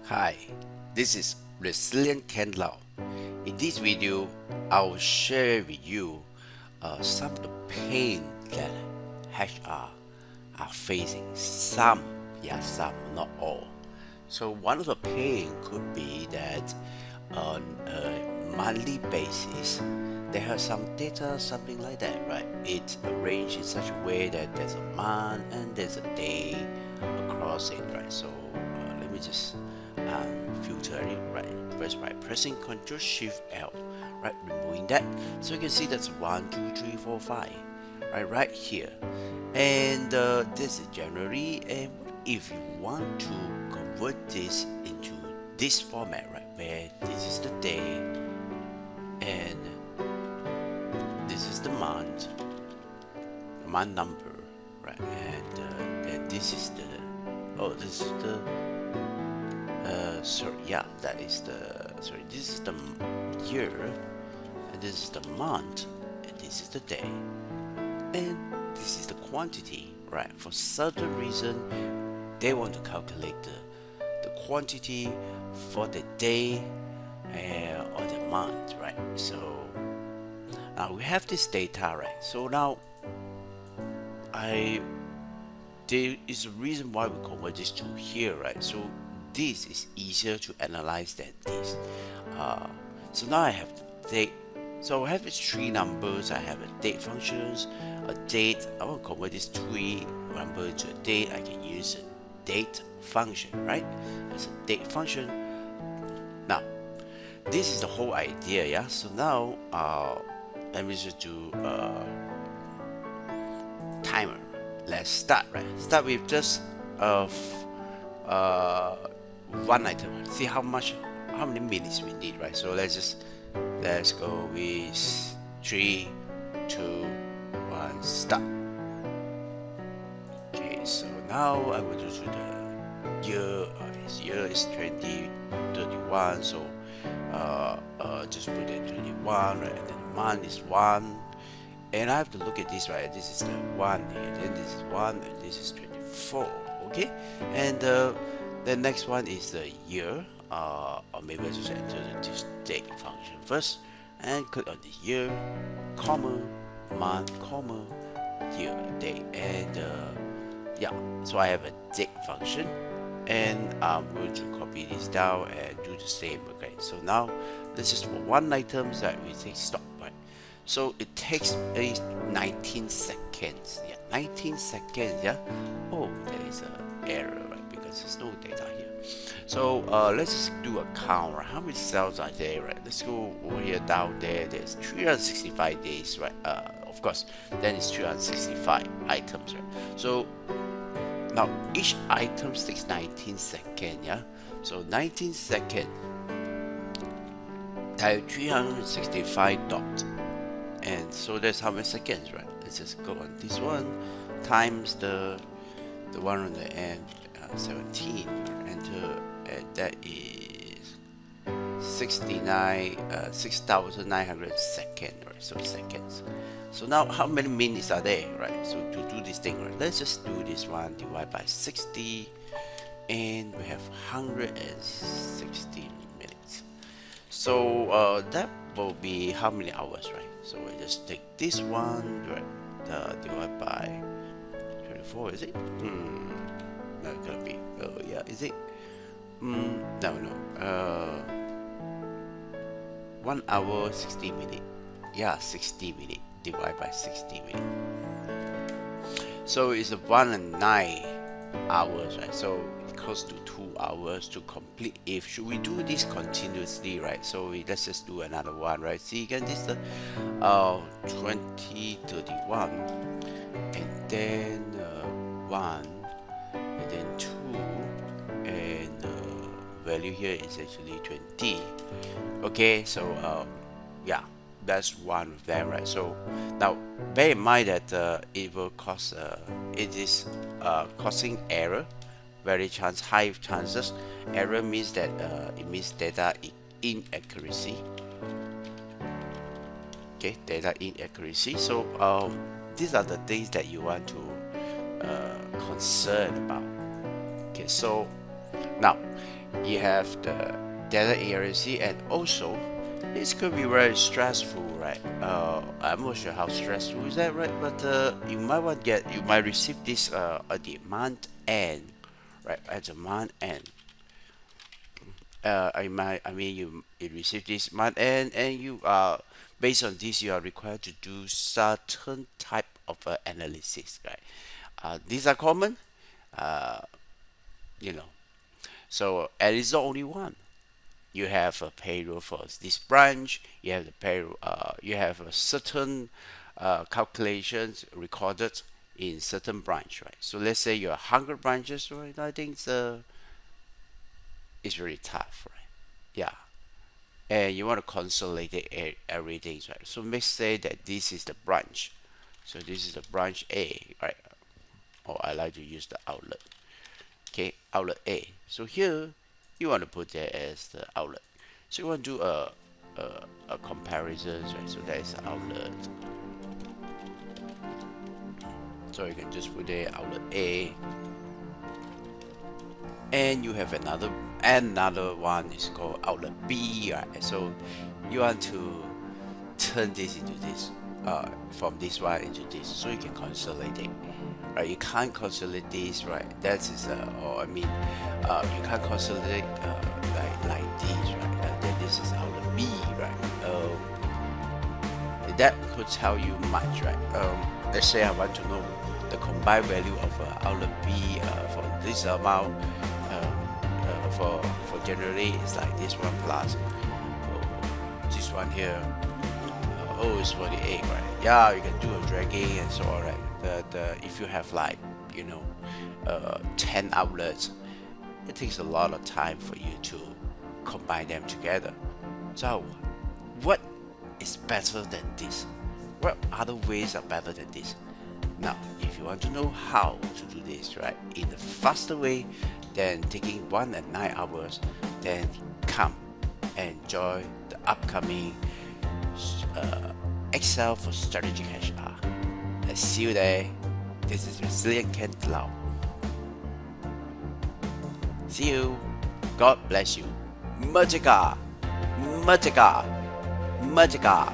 Hi, this is Resilient Ken Lau. In this video, I will share with you some of the pain that HR are facing. Some, not all. So one of the pain could be that on a monthly basis, they have some data, something like that, right? It's arranged in such a way that there's a month and there's a day across it, right? So let me just filter it, right? First by pressing Ctrl Shift L, right? Removing that, so you can see that's 1, 2, 3, 4, 5, right here. And this is January. And if you want to convert this into this format, right, where this is the day and this is the month number, right, and then this is the this is the this is the year, and this is the month, and this is the day, and this is the quantity, right? For certain reason, they want to calculate the quantity for the day or the month, right? So now we have this data, right? So now there is a reason why we convert this to here, right? So this is easier to analyze than this. So now I have the date. So I have these three numbers. I have a date functions, a date. I will convert this three number to a date. I can use a date function, right? As a date function. Now, this is the whole idea, yeah. So now, let me just do timer. Let's start, right? Start with just one item. See how many minutes we need, right? So let's go with 3, 2, 1, start. Okay, so now I will do the year. This year is 2031, so just put it 21, right? And then the month is 1, and I have to look at this, right? This is the 1 here, then this is 1, and this is 24. Okay, and the next one is the year, or maybe I just enter the date function first and click on the year, comma, month, comma, year, day, and yeah, so I have a date function, and I'm going to copy this down and do the same. Okay, so now this is for one item that we say stop, right? So it takes 19 seconds. Yeah, 19 seconds. Yeah. Oh, there is an error, right? Because there's no data here. So let's just do a count, right? How many cells are there, right? Let's go over here, down there. There's 365 days, right? Of course, then it's 365 items, right? So now each item takes 19 seconds, yeah. So 19 seconds times 365 dot. And so that's how many seconds, right? Let's just go on this one times the one on the end, 17, enter, and that is 6,900 seconds, right? So seconds. So now how many minutes are there, right? So to do this thing, right, let's just do this one, divide by 60, and we have 160 minutes. So that will be how many hours, right? So we just take this one, right, divide by 24, is it? Not gonna be. Oh yeah, is it? No. 1 hour 60 minutes. Yeah, 60 minutes. Divide by 60 minutes. So it's 1 and 9 hours, right? So it close to 2 hours to complete. If should we do this continuously, right? So let's just do another one, right? See again, this is the 2031, and then 1, and then 2, and value here is actually 20. Okay, so yeah, that's one of them, right? So now bear in mind that it will cause it is causing error, high chances. Error means that it means data inaccuracy. Okay, data inaccuracy. So these are the things that you want to concern about. Okay, so now You have the data accuracy, and also this could be very stressful, right? I'm not sure how stressful is that, right? But you might receive this at the month end, right? At the month end, you receive this month end, and you based on this, you are required to do certain type of analysis, right? These are common, uh, you know. So, and it's not only one. You have a payroll for this branch. You have the payroll. You have a certain calculations recorded in certain branch, right? So let's say you have 100 branches, right? I think it's really tough, right? Yeah, and you want to consolidate everything, right? So let's say that this is the branch. So this is the branch A, right? Or I like to use the outlet. Okay, outlet A. So here you want to put that as the outlet. So you want to do a comparison, right? So that is outlet. So you can just put the outlet A, and you have another one is called outlet B, right? So you want to turn this into this, from this one into this, so you can consolidate. Right, you can't consolidate this, right? That is, or I mean, you can't consolidate like this, right? Then this is outlet B, right? That could tell you much, right? Let's say I want to know the combined value of outlet B for this amount. For January, it's like this one plus this one here. It's 48, right? Yeah, you can do a dragging and so on, right? If you have like 10 outlets, it takes a lot of time for you to combine them together. So what is better than this? What other ways are better than this? Now, if you want to know how to do this, right, in a faster way than taking 1 and 9 hours, then come and join the upcoming Excel for Strategic HR. Let's see you there. This is Resilient Ken Lau. See you. God bless you. Merdeka, merdeka, merdeka.